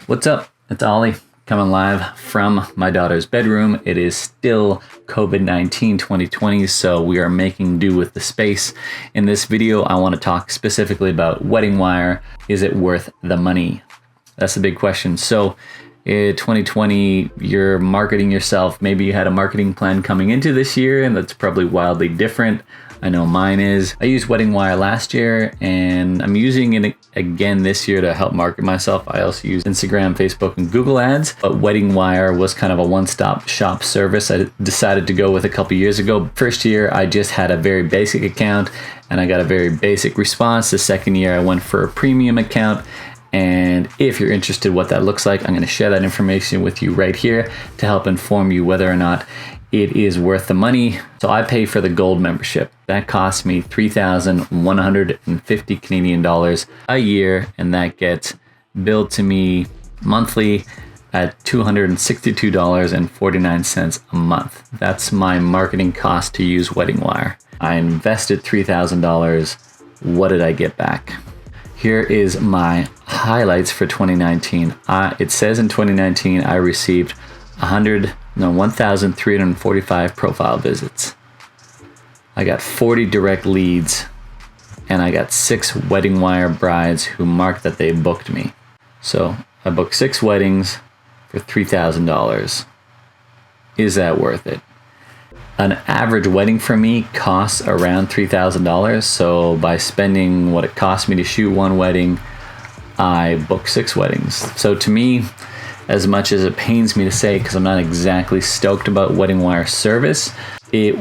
What's up? It's Ollie coming live from my daughter's bedroom. It is still COVID-19 2020, so we are making do with the space. In this video, I want to talk specifically about Weddingwire. Is it worth the money? That's the big question. So in 2020, you're marketing yourself. Maybe you had a marketing plan coming into this year, and that's probably wildly different. I know mine is. I used Weddingwire last year, and I'm using it again this year to help market myself. I also use Instagram, Facebook, and Google Ads, but Weddingwire was kind of a one-stop shop service I decided to go with a couple years ago. First year, I just had a very basic account, and I got a very basic response. The second year, I went for a premium account. And if you're interested what that looks like, I'm going to share that information with you right here to help inform you whether or not it is worth the money. So I pay for the gold membership. That costs me 3,150 Canadian dollars a year, and that gets billed to me monthly at $262.49 a month. That's my marketing cost to use Weddingwire. I invested $3,000. What did I get back? Here is my highlights for 2019. It says in 2019 I received 1,345 profile visits. I got 40 direct leads, and I got 6 Weddingwire brides who marked that they booked me. So I booked 6 weddings for $3,000. Is that worth it? An average wedding for me costs around $3,000. So by spending what it cost me to shoot one wedding, I booked 6 weddings. So to me, as much as it pains me to say, because I'm not exactly stoked about Weddingwire service, it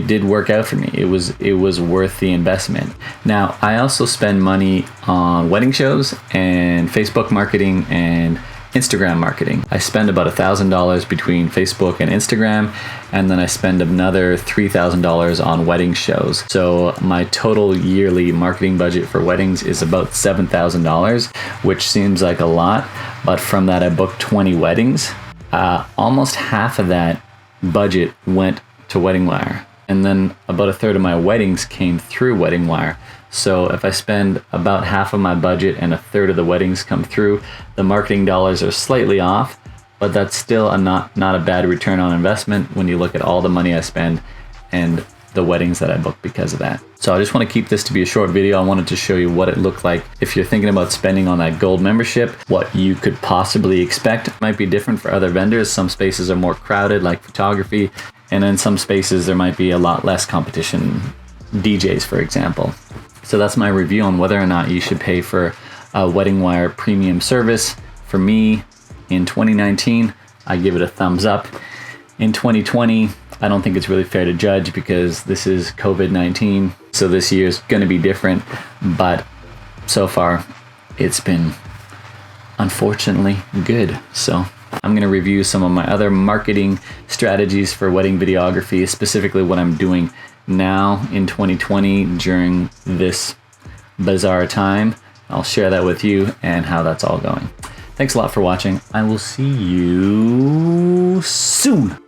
did work out for me. It was worth the investment. Now, I also spend money on wedding shows and Facebook marketing and Instagram marketing. I spend about $1,000 between Facebook and Instagram, and then I spend another $3,000 on wedding shows. So my total yearly marketing budget for weddings is about $7,000, which seems like a lot, but from that I booked 20 weddings. Almost half of that budget went to Weddingwire, and then about a third of my weddings came through Weddingwire. So if I spend about half of my budget and a third of the weddings come through, the marketing dollars are slightly off, but that's still not a bad return on investment when you look at all the money I spend and the weddings that I booked because of that. So I just want to keep this to be a short video. I wanted to show you what it looked like if you're thinking about spending on that gold membership, what you could possibly expect. It might be different for other vendors. Some spaces are more crowded, like photography, and in some spaces there might be a lot less competition, DJs for example. So that's my review on whether or not you should pay for a Weddingwire premium service. For me, in 2019, I give it a thumbs up. In 2020, I don't think it's really fair to judge because this is COVID-19. So this year is going to be different. But so far, it's been unfortunately good. So I'm going to review some of my other marketing strategies for wedding videography, specifically what I'm doing now in 2020 during this bizarre time. I'll share that with you and how that's all going. Thanks a lot for watching. I will see you soon.